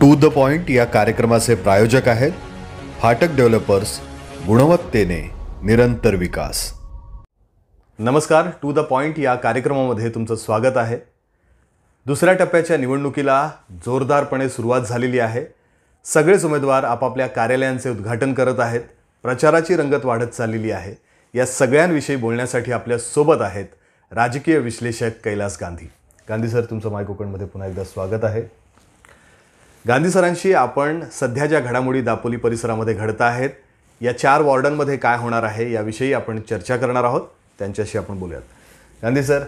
To the point या कार्यक्रमाचे प्रायोजक आहेत फाटक डेव्हलपर्स, गुणवत्तेने निरंतर विकास. नमस्कार. टू द पॉइंट या कार्यक्रमामध्ये तुमचं स्वागत आहे. दुसऱ्या टप्प्याच्या निवडणुकीला जोरदारपणे सुरुवात झालेली आहे. सगळेच उमेदवार आपापल्या कार्यालयांचे उद्घाटन करत आहेत. प्रचाराची रंगत वाढत चाललेली आहे. या सगळ्यांविषयी बोलण्यासाठी आपल्या सोबत आहेत राजकीय विश्लेषक कैलास गांधी. गांधी सर, तुमचं माय कोकणमध्ये पुन्हा एकदा स्वागत आहे. गांधी सरांशी आपण सध्या ज्या घडामोडी दापोली परिसरामध्ये घडत आहेत, या 4 वॉर्डांमध्ये काय होणार आहे याविषयी आपण चर्चा करणार आहोत. त्यांच्याशी आपण बोलूयात. गांधी सर,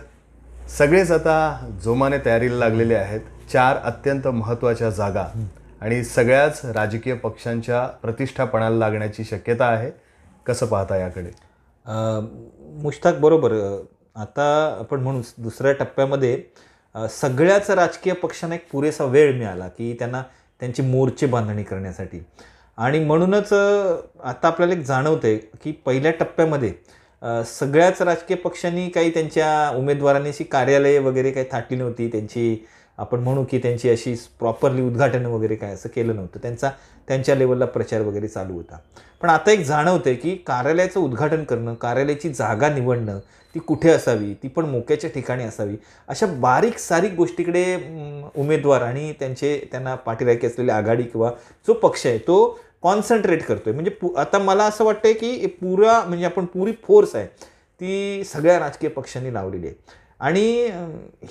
सगळेच आता जोमाने तयारीला लागलेले आहेत. 4 अत्यंत महत्त्वाच्या जागा आणि सगळ्याच राजकीय पक्षांच्या प्रतिष्ठापणाला लागण्याची शक्यता आहे. कसं पाहता याकडे? मुश्ताक, बरोबर. आता आपण म्हणू दुसऱ्या टप्प्यामध्ये सगळ्याच राजकीय पक्षांना एक पुरेसा वेळ मिळाला की त्यांना त्यांची मोर्चे बांधणी करण्यासाठी. आणि म्हणूनच आता आपल्याला एक जाणवतंय की पहिल्या टप्प्यामध्ये सगळ्याच राजकीय पक्षांनी काही त्यांच्या उमेदवारांनी अशी कार्यालये वगैरे काही थाटली नव्हती. त्यांची आपण म्हणू की त्यांची अशी प्रॉपरली उद्घाटनं वगैरे काय असं केलं नव्हतं. त्यांच्या लेवलला प्रचार वगैरे चालू होता. पण आता एक जाणवतंय की कार्यालयाचं उद्घाटन करणं, कार्यालयाची जागा निवडणं, ती कुठे असावी, ती पण मोक्याच्या ठिकाणी असावी, अशा बारीक सारीक गोष्टीकडे उमेदवार आणि त्यांना पाठीराखी असलेली आघाडी किंवा जो पक्ष आहे तो कॉन्सन्ट्रेट करतोय. म्हणजे आता मला असं वाटतंय की पुरी फोर्स आहे ती सगळ्या राजकीय पक्षांनी लावलेली आहे. आणि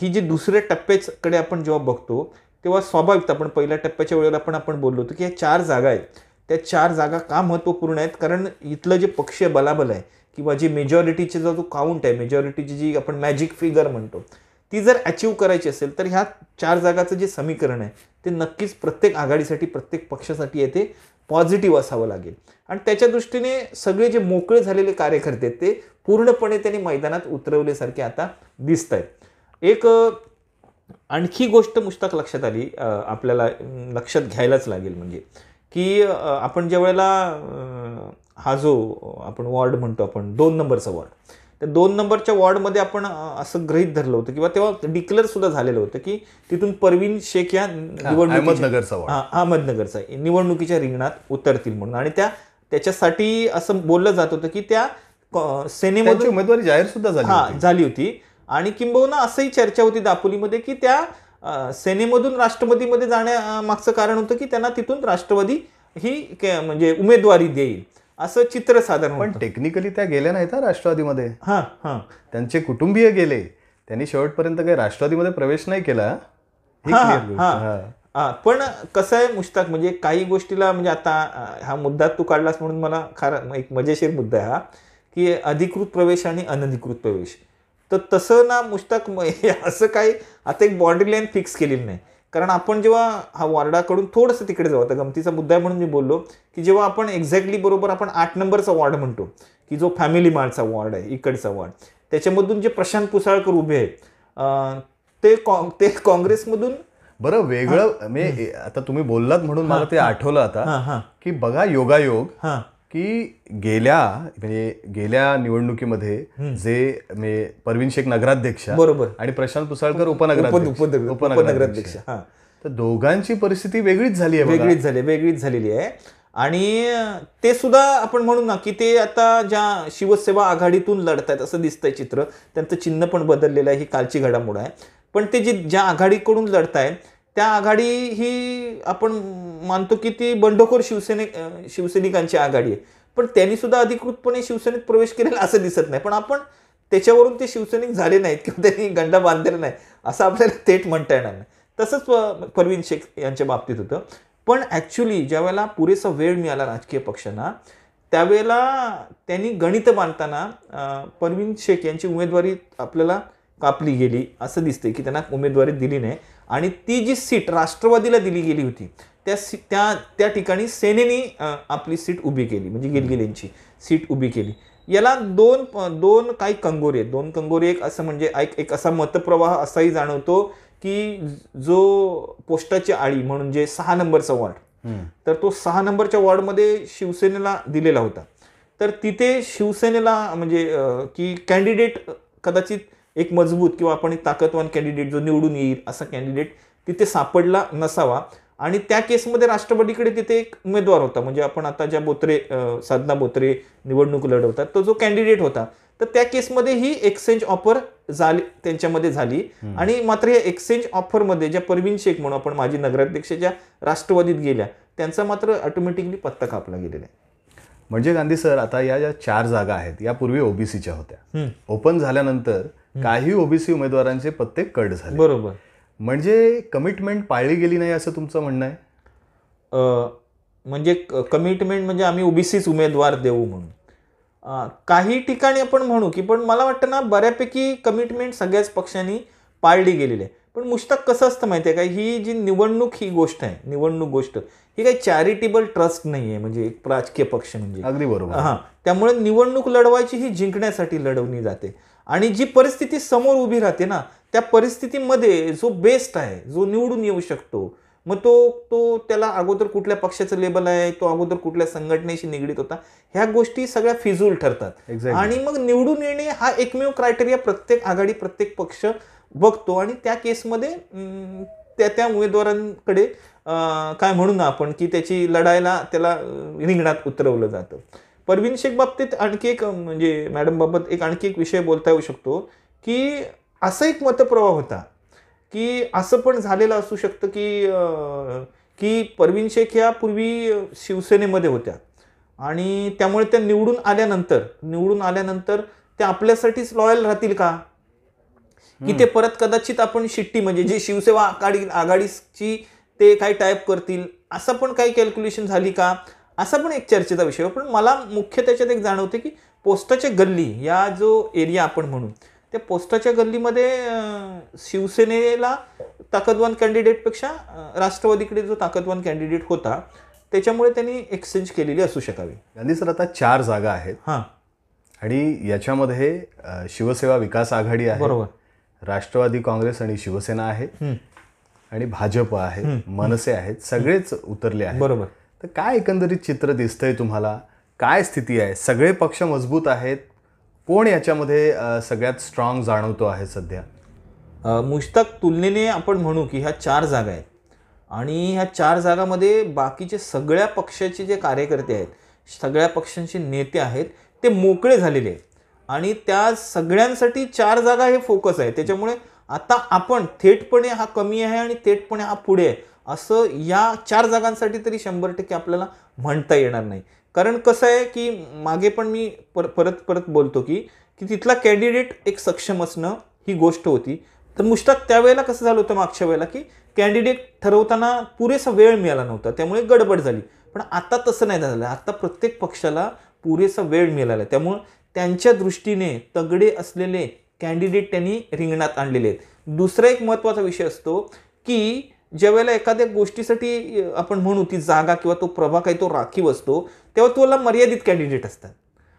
ही जी दुसऱ्या टप्प्याकडे आपण जेव्हा बघतो तेव्हा स्वाभाविक आपण पहिल्या टप्प्याच्या वेळेला आपण बोललो होतो की ह्या 4 जागा आहेत. त्या 4 जागा का महत्त्वपूर्ण आहेत? कारण इथलं जे पक्षीय बलाबल आहे किंवा जी मेजॉरिटीचे जो काउंट आहे, मेजॉरिटीची जी आपण मॅजिक फिगर म्हणतो, ती जर अचीव करायची असेल तर ह्या 4 जागाचं जे समीकरण आहे ते नक्कीच प्रत्येक आघाडीसाठी, प्रत्येक पक्षासाठी आहे ते पॉझिटिव्ह असावं लागेल. आणि त्याच्या दृष्टीने सगळे जे मोकळे झालेले कार्यकर्ते आहेत ते पूर्णपणे त्यांनी मैदानात उतरवल्यासारखे आता दिसत आहेत. एक आणखी गोष्ट मुश्ताक लक्षात आली, आपल्याला लक्षात घ्यायलाच लागेल, म्हणजे की आपण ज्या वेळेला हा जो आपण वॉर्ड म्हणतो, आपण 2 नंबरचा वॉर्ड, त्या 2 नंबरच्या वॉर्डमध्ये आपण असं गृहीत धरलं होतं किंवा तेव्हा डिक्लेअर सुद्धा झालेलं होतं की तिथून परवीन शेख या अहमदनगरचा निवडणुकीच्या रिंगणात उतरतील म्हणून. आणि त्याच्यासाठी असं बोललं जात होतं की त्या सेनेमध्ये उमेदवारी जाहीर सुद्धा झाली होती. आणि किंबहुना असंही चर्चा होती दापोलीमध्ये की त्या सेनेमधून राष्ट्रवादीमध्ये जाण्यामागचं कारण होतं की त्यांना तिथून राष्ट्रवादी ही म्हणजे उमेदवारी देईल असं चित्र साधारण. पण टेक्निकली त्या गेल्या नाहीत राष्ट्रवादीमध्ये. त्यांचे कुटुंबीय गेले, त्यांनी शेवटपर्यंत काही राष्ट्रवादीमध्ये प्रवेश नाही केला. पण कसं आहे मुश्ताक, म्हणजे काही गोष्टीला, म्हणजे आता हा मुद्दा तू काढलास म्हणून मला एक मजेशीर मुद्दा आहे हा, की अधिकृत प्रवेश आणि अनधिकृत प्रवेश. तर तसं ना मुश्ताक, असं काही आता एक बाउंड्री लाईन फिक्स केलेली नाही. कारण आपण जेव्हा हा वॉर्डाकडून थोडंसं तिकडे जाऊ, आता गमतीचा मुद्दा आहे म्हणून मी बोललो की जेव्हा आपण एक्झॅक्टली बरोबर आपण 8 नंबरचा वॉर्ड म्हणतो की जो फॅमिली मार्टचा वॉर्ड आहे, इकडचा वॉर्ड, त्याच्यामधून जे प्रशांत पुसाळकर उभे आहेत ते काँग्रेसमधून बरं वेगळं. मी आता तुम्ही बोललात म्हणून मला ते आठवलं आता की बघा योगायोग की गेल्या निवडणुकीमध्ये जे परवीन शेख नगराध्यक्ष बरोबर आणि प्रशांत पुसाळकर उपनगराध्यक्ष, तर दोघांची परिस्थिती वेगळीच झालेली आहे. आणि ते सुद्धा आपण म्हणू ना की ते आता ज्या शिवसेना आघाडीतून लढतायत असं दिसतंय चित्र. त्यांचं चिन्ह पण बदललेलं आहे, ही कालची घडामोड आहे. पण ते ज्या आघाडीकडून लढतायत त्या आघाडी ही आपण मानतो की ती बंडखोर शिवसैनिकांची आघाडी आहे. पण त्यांनी सुद्धा अधिकृतपणे शिवसेनेत प्रवेश केलेला असं दिसत नाही. पण आपण त्याच्यावरून ते शिवसैनिक झाले नाहीत किंवा त्यांनी गंडा बांधलेला नाही असं आपल्याला थेट म्हणता येणार नाही. तसंच परवीन शेख यांच्या बाबतीत होतं. पण ॲक्च्युली ज्या वेळेला पुरेसा वेळ मिळाला राजकीय पक्षांना, त्यावेळेला त्यांनी गणित बांधताना परवीन शेख यांची उमेदवारी आपल्याला कापली गेली असं दिसते की त्यांना उमेदवारी दिली नाही. आणि ती जी सीट राष्ट्रवादीला दिली गेली होती त्या ठिकाणी सेनेने आपली सीट उभी केली, म्हणजे गिलगिलेंची सीट उभी केली. याला दोन काही कंगोरे आहेत. 2 कंगोरे, एक असं म्हणजे एक असा मतप्रवाह असाही जाणवतो की जो पोस्टाची आळी म्हणून जे 6 नंबरचा वॉर्ड, तर तो 6 नंबरच्या वॉर्डमध्ये शिवसेनेला दिलेला होता. तर तिथे शिवसेनेला म्हणजे की कॅन्डिडेट कदाचित एक मजबूत किंवा आपण एक ताकदवान कॅन्डिडेट जो निवडून येईल असा कॅन्डिडेट तिथे सापडला नसावा आणि त्या केसमध्ये राष्ट्रवादीकडे तिथे एक उमेदवार होता, म्हणजे आपण आता ज्या साधना बोत्रे निवडणूक लढवतात तो जो कॅन्डिडेट होता, तर त्या केसमध्ये ही एक्सचेंज ऑफर झाली त्यांच्यामध्ये झाली. आणि मात्र या एक्सचेंज ऑफरमध्ये ज्या परवीन शेख म्हणून आपण माजी नगराध्यक्ष ज्या राष्ट्रवादीत गेल्या, त्यांचा मात्र ऑटोमॅटिकली पत्ता कापला गेलेला आहे. म्हणजे गांधी सर, आता या ज्या 4 जागा आहेत यापूर्वी ओबीसीच्या होत्या, ओपन झाल्यानंतर काही ओबीसी उमेदवारांचे पत्ते कट झाले. बरोबर. म्हणजे कमिटमेंट पाळली गेली नाही असं तुमचं म्हणणं आहे? म्हणजे कमिटमेंट म्हणजे आम्ही ओबीसीच उमेदवार देऊ म्हणून काही ठिकाणी आपण म्हणू की, पण मला वाटतं ना बऱ्यापैकी कमिटमेंट सगळ्याच पक्षांनी पाळली गेलेली आहे. पण मुश्ताक कसं असतं माहिती आहे का, ही जी निवडणूक ही गोष्ट आहे, निवडणूक गोष्ट ही काही चॅरिटेबल ट्रस्ट नाही आहे, म्हणजे एक राजकीय पक्ष म्हणजे. अगदी बरोबर. हां, त्यामुळे निवडणूक लढवायची ही जिंकण्यासाठी लढवली जाते. आणि जी परिस्थिती समोर उभी राहते ना, त्या परिस्थितीमध्ये जो बेस्ट आहे, जो निवडून येऊ शकतो, मग तो त्याला अगोदर कुठल्या पक्षाचं लेबल आहे, तो अगोदर कुठल्या संघटनेशी निगडीत होता, ह्या गोष्टी सगळ्या फिजूल ठरतात. आणि मग निवडून येणे हा एकमेव क्रायटेरिया प्रत्येक आघाडी प्रत्येक पक्ष बघतो. आणि त्या केसमध्ये त्या उमेदवारांकडे काय म्हणू ना आपण की त्याची लढायला त्याला रिंगणात उतरवलं जातं. परवीन शेख बाबतीत आणखी एक म्हणजे मॅडम बाबत आणखी एक विषय बोलता येऊ शकतो की असा एक मतप्रवाह होता की असं पण झालेलं असू शकतं की परवीन शेख ह्या पूर्वी शिवसेनेमध्ये होत्या आणि त्यामुळे त्या निवडून आल्यानंतर त्या आपल्यासाठीच लॉयल राहतील का, की ते परत कदाचित आपण शिट्टी म्हणजे जी शिवसेना आघाडीची ते काही टाईप करतील, असं पण काही कॅल्क्युलेशन झाली का, असा पण एक चर्चेचा विषय. पण मला मुख्य त्याच्यात एक जाणवते की पोस्टाच्या गल्ली या जो एरिया आपण म्हणू, त्या पोस्टाच्या गल्लीमध्ये शिवसेनेला ताकदवान कॅन्डिडेटपेक्षा राष्ट्रवादीकडे जो ताकदवान कॅन्डिडेट होता त्याच्यामुळे त्यांनी एक्सचेंज केलेली असू शकावी. गांधी सर, आता 4 जागा आहेत. हां, आणि याच्यामध्ये शिवसेना विकास आघाडी आहे, बरोबर, राष्ट्रवादी काँग्रेस आणि शिवसेना आहेत, आणि भाजप आहे, मनसे आहेत, सगळेच उतरले आहेत. बरोबर. तर काय एकंदरीत चित्र दिसतंय तुम्हाला? काय स्थिती आहे? सगळे पक्ष मजबूत आहेत? कोण याच्यामध्ये सगळ्यात स्ट्रॉंग जाणवतो आहे सध्या? मुश्ताक, तुलनेने आपण म्हणू की ह्या 4 जागा आहेत आणि ह्या 4 जागामध्ये बाकीचे सगळ्या पक्षाचे जे कार्यकर्ते आहेत, सगळ्या पक्षांचे नेते आहेत, ते मोकळे झालेले आहेत आणि त्या सगळ्यांसाठी 4 जागा हे फोकस आहे. त्याच्यामुळे आता आपण थेटपणे हा कमी आहे आणि थेटपणे हा पुढे आहे असं या 4 जागांसाठी तरी 100% आपल्याला म्हणता येणार नाही. कारण कसं आहे की मागे पण मी परत बोलतो की तिथला कॅन्डिडेट एक सक्षम असणं ही गोष्ट होती. तर मुश्ताक, त्यावेळेला कसं झालं होतं मागच्या वेळेला की कॅन्डिडेट ठरवताना पुरेसा वेळ मिळाला नव्हता, त्यामुळे गडबड झाली. पण आता तसं नाही झालं. आता प्रत्येक पक्षाला पुरेसा वेळ मिळाला आहे, त्यामुळं त्यांच्या दृष्टीने तगडे असलेले कॅन्डिडेट त्यांनी रिंगणात आणलेले आहेत. दुसरा एक महत्त्वाचा विषय असतो की ज्यावेळेला एखाद्या गोष्टीसाठी आपण म्हणू ती जागा किंवा तो प्रभाग आहे तो राखीव असतो, तेव्हा तुला मर्यादित कॅन्डिडेट असतात.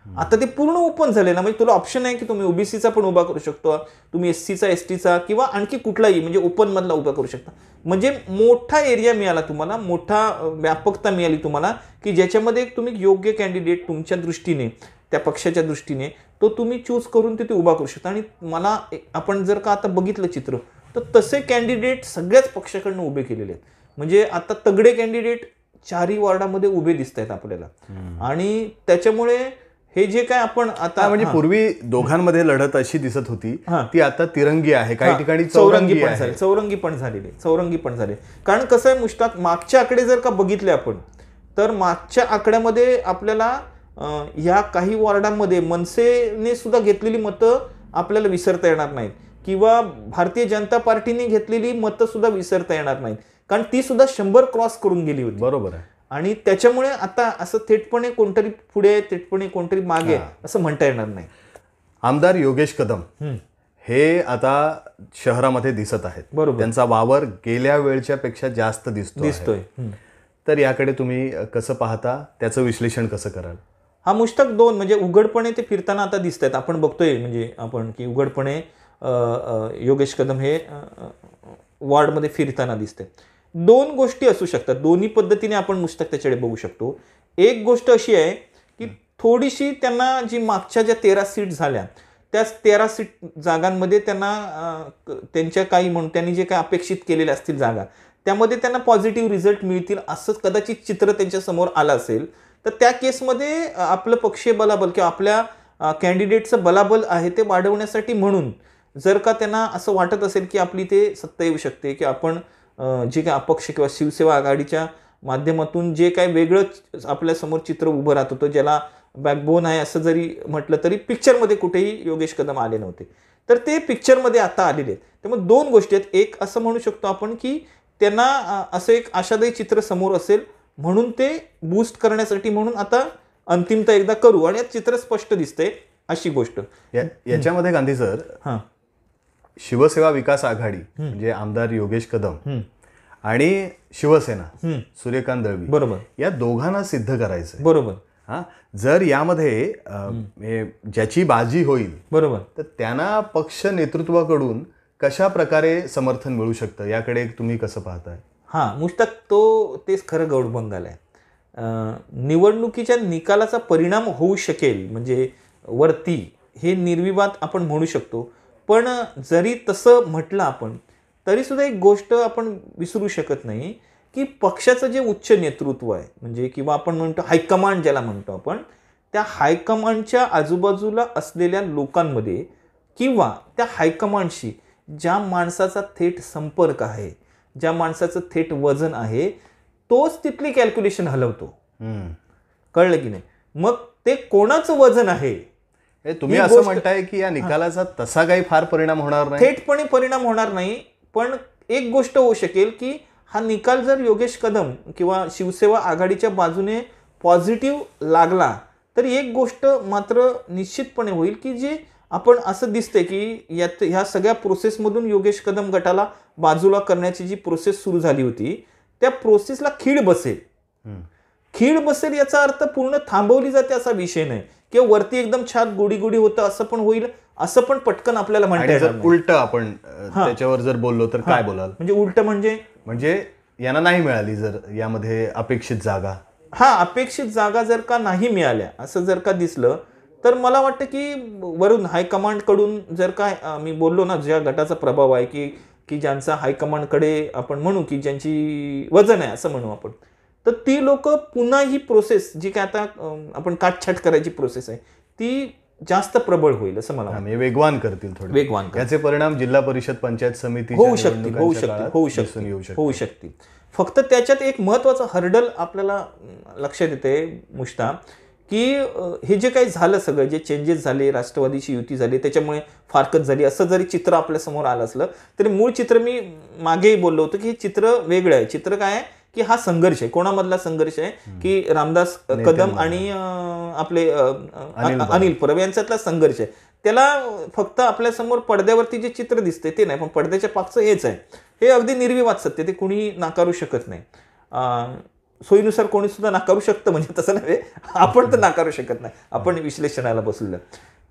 आता ते पूर्ण ओपन झाले ना, म्हणजे तुला ऑप्शन आहे की तुम्ही ओबीसीचा पण उभा करू शकतो, तुम्ही एससीचा, एसटीचा किंवा आणखी कुठलाही म्हणजे ओपन मधला उभा करू शकता. म्हणजे मोठा एरिया मिळाला तुम्हाला, मोठा व्यापकता मिळाली तुम्हाला की ज्याच्यामध्ये तुम्ही योग्य कॅन्डिडेट तुमच्या दृष्टीने, त्या पक्षाच्या दृष्टीने तो तुम्ही चूज करून तिथे उभा करू शकता. आणि मला आपण जर का आता बघितलं चित्र, तर तसे कॅन्डिडेट सगळ्याच पक्षाकडनं उभे केलेले आहेत. म्हणजे आता तगडे कॅन्डिडेट 4ही वॉर्डामध्ये उभे दिसत आहेत आपल्याला. आणि त्याच्यामुळे हे जे काय आपण आता म्हणजे पूर्वी दोघांमध्ये लढत अशी दिसत होती, ती आता तिरंगी आहे, काही ठिकाणी चौरंगी पण झाले. कारण कसं आहे मुश्ताक, मागच्या आकडे जर का बघितले आपण, तर मागच्या आकड्यामध्ये आपल्याला या काही वॉर्डांमध्ये मनसेने सुद्धा घेतलेली मतं आपल्याला विसरता येणार नाहीत किंवा भारतीय जनता पार्टीने घेतलेली मतं सुद्धा विसरता येणार नाहीत, कारण ती सुद्धा 100 क्रॉस करून गेली होती. बरोबर आहे. आणि त्याच्यामुळे आता असं थेटपणे कोणतरी पुढे थेटपणे कोणतरी मागे असं म्हणता येणार नाही. आमदार योगेश कदम हे आता शहरामध्ये दिसत आहेत. बरोबर. त्यांचा वावर गेल्या वेळच्या पेक्षा जास्त दिसतोय. तर याकडे तुम्ही कसं पाहता, त्याचं विश्लेषण कसं कराल? हा मुश्ताक, 2 म्हणजे उघडपणे ते फिरताना आता दिसत आहेत. आपण बघतोय म्हणजे आपण की उघडपणे योगेश कदम हे वॉर्डमध्ये फिरताना दिसते. 2 गोष्टी असू शकतात, दोन्ही पद्धतीने आपण मुश्ताक त्याच्याकडे बघू शकतो. एक गोष्ट अशी आहे की थोडीशी त्यांना जी मागच्या ज्या 13 सीट झाल्या, त्या 13 सीट जागांमध्ये त्यांना त्यांच्या काही म्हणून त्यांनी जे काही अपेक्षित केलेल्या असतील जागा, त्यामध्ये त्यांना पॉझिटिव्ह रिझल्ट मिळतील असं कदाचित चित्र त्यांच्या समोर आलं असेल, तर त्या केसमध्ये आपलं पक्षीय बलाबल किंवा आपल्या कॅन्डिडेटचं बलाबल आहे ते वाढवण्यासाठी म्हणून जर का त्यांना असं वाटत असेल की आपली ते सत्ता येऊ शकते, की आपण जे काही अपक्ष किंवा शिवसेना आघाडीच्या माध्यमातून जे काही वेगळं आपल्यासमोर चित्र उभं राहत होतं, ज्याला बॅकबोन आहे असं जरी म्हटलं तरी पिक्चरमध्ये कुठेही योगेश कदम आले नव्हते, तर ते पिक्चरमध्ये आता आलेले आहेत. त्यामुळे दोन गोष्टी आहेत. एक असं म्हणू शकतो आपण की त्यांना असं एक आशादायी चित्र समोर असेल म्हणून ते बूस्ट करण्यासाठी म्हणून आता अंतिमता एकदा करू आणि चित्र स्पष्ट दिसतंय अशी गोष्ट. याच्यामध्ये गांधी सर, हां, शिवसेना विकास आघाडी म्हणजे आमदार योगेश कदम आणि शिवसेना सूर्यकांत दळवी, बरोबर, या दोघांना सिद्ध करायचं. बरोबर, हा, जर यामध्ये ज्याची बाजी होईल, बरोबर, तर त्यांना पक्ष नेतृत्वाकडून कशा प्रकारे समर्थन मिळू शकतं याकडे तुम्ही कसं पाहताय? हां, मुश्ताक, तेच खरं गौडबंगाल आहे. निवडणुकीच्या निकालाचा परिणाम होऊ शकेल म्हणजे वरती हे निर्विवाद आपण म्हणू शकतो, पण जरी तसं म्हटलं आपण तरी सुद्धा एक गोष्ट आपण विसरू शकत नाही की पक्षाचं जे उच्च नेतृत्व आहे म्हणजे किंवा आपण म्हणतो हायकमांड ज्याला म्हणतो आपण, त्या हायकमांडच्या आजूबाजूला असलेल्या लोकांमध्ये किंवा त्या हायकमांडशी ज्या माणसाचा थेट संपर्क आहे, ज्या माणसाचं थेट वजन आहे, तोच तिथली कॅल्क्युलेशन हलवतो. कळलं की नाही? मग ते कोणाचं वजन आहे, तुम्ही असं म्हणताय की या निकालाचा तसा काही फार परिणाम होणार नाही? थेटपणे परिणाम होणार नाही, पण एक गोष्ट होऊ शकेल की हा निकाल जर योगेश कदम किंवा शिवसेना आघाडीच्या बाजूने पॉझिटिव्ह लागला तर एक गोष्ट मात्र निश्चितपणे होईल की जे आपण असं दिसतंय की ह्या सगळ्या प्रोसेसमधून योगेश कदम गटाला बाजूला करण्याची जी प्रोसेस सुरू झाली होती त्या प्रोसेसला खीळ बसेल. खीळ बसेल याचा अर्थ पूर्ण थांबवली जाते असा विषय नाही, किंवा वरती एकदम छान गोडी गोडी होतं असं पण होईल असं पण पटकन आपल्याला म्हणता येणार नाही. उलट आपण त्याच्यावर जर बोललो तर काय बोलाल? म्हणजे उलट म्हणजे यांना नाही मिळाली जर यामध्ये अपेक्षित जागा, अपेक्षित जागा जर का नाही मिळाल्या असं जर का दिसलं तर मला वाटतं की वरून हायकमांड कडून जर का मी बोललो ना ज्या गटाचा प्रभाव आहे की ज्यांचा हायकमांडकडे आपण म्हणू की ज्यांची वजन आहे असं म्हणू आपण, तर ती लोक पुन्हा ही प्रोसेस जी काय आता आपण काटछाट करायची प्रोसेस आहे ती जास्त प्रबळ होईल असं मला वाटतं. वेगवान करतील, थोडे वेगवान. याचे परिणाम जिल्हा परिषद पंचायत समिती होऊ शकतील. फक्त त्याच्यात एक महत्वाचं हर्डल आपल्याला लक्षात येते मुश्ता, की हे जे काही झालं सगळं जे चेंजेस झाले, राष्ट्रवादीची युती झाली त्याच्यामुळे फारकत झाली असं जरी चित्र आपल्या समोर आलं असलं तरी मूळ चित्र मी मागेही बोललो होतो की हे चित्र वेगळं आहे. चित्र काय आहे की हा संघर्ष आहे. कोणामधला संघर्ष आहे की रामदास कदम आणि आपले अनिल परब यांच्यातला संघर्ष आहे. त्याला फक्त आपल्या समोर पडद्यावरती जे चित्र दिसते ते नाही, पण पडद्याच्या पाठचं हेच आहे. हे अगदी निर्विवाद सत्य, ते कुणीही नाकारू शकत नाही. सोयीनुसार कोणी सुद्धा नाकारू शकतं म्हणजे तसं नव्हे, आपण तर नाकारू शकत नाही, आपण विश्लेषणाला बसलेलं.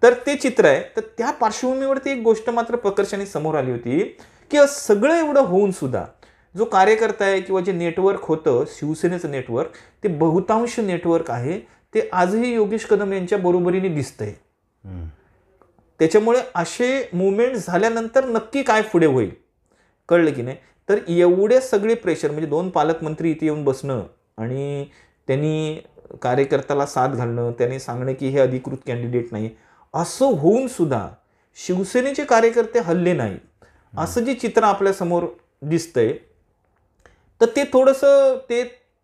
तर ते चित्र आहे. तर त्या पार्श्वभूमीवरती एक गोष्ट मात्र प्रकर्षाने समोर आली होती की सगळं एवढं होऊन सुद्धा जो कार्यकर्ता आहे किंवा जे नेटवर्क होतं शिवसेनेचं नेटवर्क, ते बहुतांश नेटवर्क आहे ते आजही योगेश कदम यांच्या बरोबरीने दिसतंय. त्याच्यामुळे असे मुवमेंट झाल्यानंतर नक्की काय पुढे होईल कळलं की नाही. तर एवढे सगळे प्रेशर म्हणजे 2 पालकमंत्री इथे येऊन बसणं आणि त्यांनी कार्यकर्त्याला साथ घालणं, त्यांनी सांगणं की हे अधिकृत कॅन्डिडेट नाही, असं होऊन सुद्धा शिवसेनेचे कार्यकर्ते हल्ले नाही असं जे चित्र आपल्या समोर दिसतंय, तर ते थोडंसं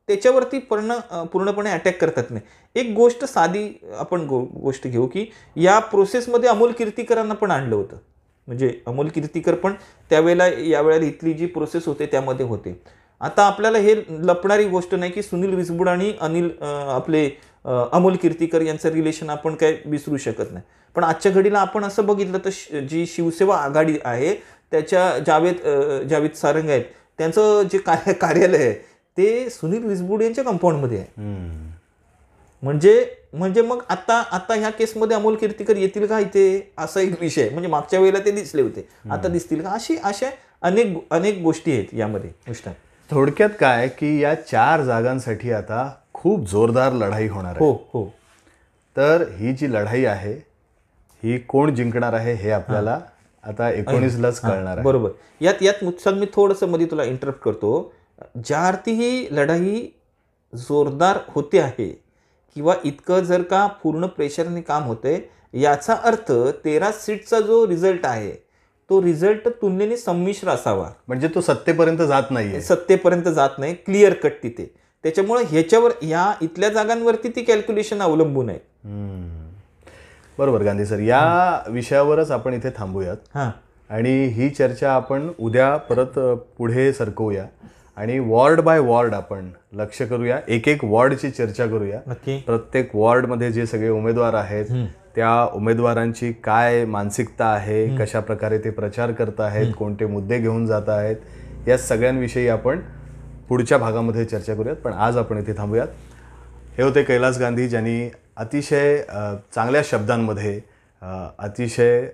त्याच्यावरती पूर्णपणे अटॅक करतात नाही. एक गोष्ट साधी आपण गोष्ट घेऊ की या प्रोसेसमध्ये अमोल कीर्तीकरांना पण आणलं होतं. म्हणजे अमोल कीर्तीकर पण यावेळेला इथली जी प्रोसेस होते त्यामध्ये होते. आता आपल्याला हे लपणारी गोष्ट नाही की सुनील विसबुड आणि अमोल कीर्तीकर यांचं रिलेशन आपण काय विसरू शकत नाही. पण आजच्या घडीला आपण असं बघितलं तर जी शिवसेना आघाडी आहे त्याच्या जावेद सारंग आहेत, त्यांचं जे कार्यालय आहे ते सुनील विसबुड यांच्या कंपाऊंडमध्ये आहे. म्हणजे मग आता ह्या केसमध्ये अमोल कीर्तीकर येतील का इथे असा एक विषय आहे. म्हणजे मागच्या वेळेला ते दिसले होते, आता दिसतील का, अशा अनेक गोष्टी आहेत यामध्ये. थोडक्यात काय की या 4 जागांसाठी आता खूप जोरदार लढाई होणार आहे. हो. तर ही जी लढाई आहे ही कोण जिंकणार आहे हे आपल्याला आता 19लाच कळणार आहे. बरोबर. यात मी थोडंसं मध्ये तुला इंटरप्ट करतो. ज्या अर्थी ही लढाई जोरदार होते आहे किंवा इतकं जर का पूर्ण प्रेशरने काम होतंय, याचा अर्थ 13 सीटचा जो रिझल्ट आहे तो रिझल्ट तुलनेने संमिश्र असावा. म्हणजे तो सत्तेपर्यंत जात नाहीये. सत्तेपर्यंत जात नाही, क्लिअर कट तिथे. त्याच्यामुळे ह्याच्यावर ह्या इथल्या जागांवरती ती कॅल्क्युलेशन अवलंबून आहे. बरोबर गांधी सर, या विषयावरच आपण इथे थांबूयात. हां, आणि ही चर्चा आपण उद्या परत पुढे सरकवूया आणि वॉर्ड बाय वॉर्ड आपण लक्ष करूया, एक एक वॉर्डची चर्चा करूया. नक्की. प्रत्येक वॉर्डमध्ये जे सगळे उमेदवार आहेत त्या उमेदवारांची काय मानसिकता आहे, कशा प्रकारे ते प्रचार करत आहेत, कोणते मुद्दे घेऊन जात आहेत, या सगळ्यांविषयी आपण पुढच्या भागामध्ये चर्चा करूयात. पण आज आपण इथे थांबूयात. हे होते कैलास गांधी, ज्यांनी अतिशय चांगल्या शब्दांमध्ये अतिशय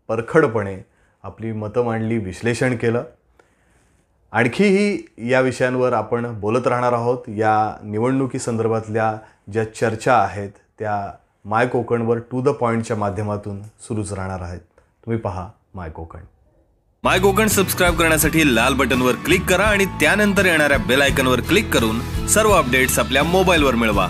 परखडपणे आपली मतं मांडली, विश्लेषण केलं. आणखीही या विषयांवर आपण बोलत राहणार आहोत. या निवडणुकीसंदर्भातल्या ज्या चर्चा आहेत त्या माय कोकणवर टू द पॉईंटच्या माध्यमातून सुरूच राहणार आहेत. तुम्ही पहा माय कोकण. माय कोकण सबस्क्राईब करण्यासाठी लाल बटनवर क्लिक करा आणि त्यानंतर येणाऱ्या बेल आयकॉनवर क्लिक करून सर्व अपडेट्स आपल्या मोबाईलवर मिळवा.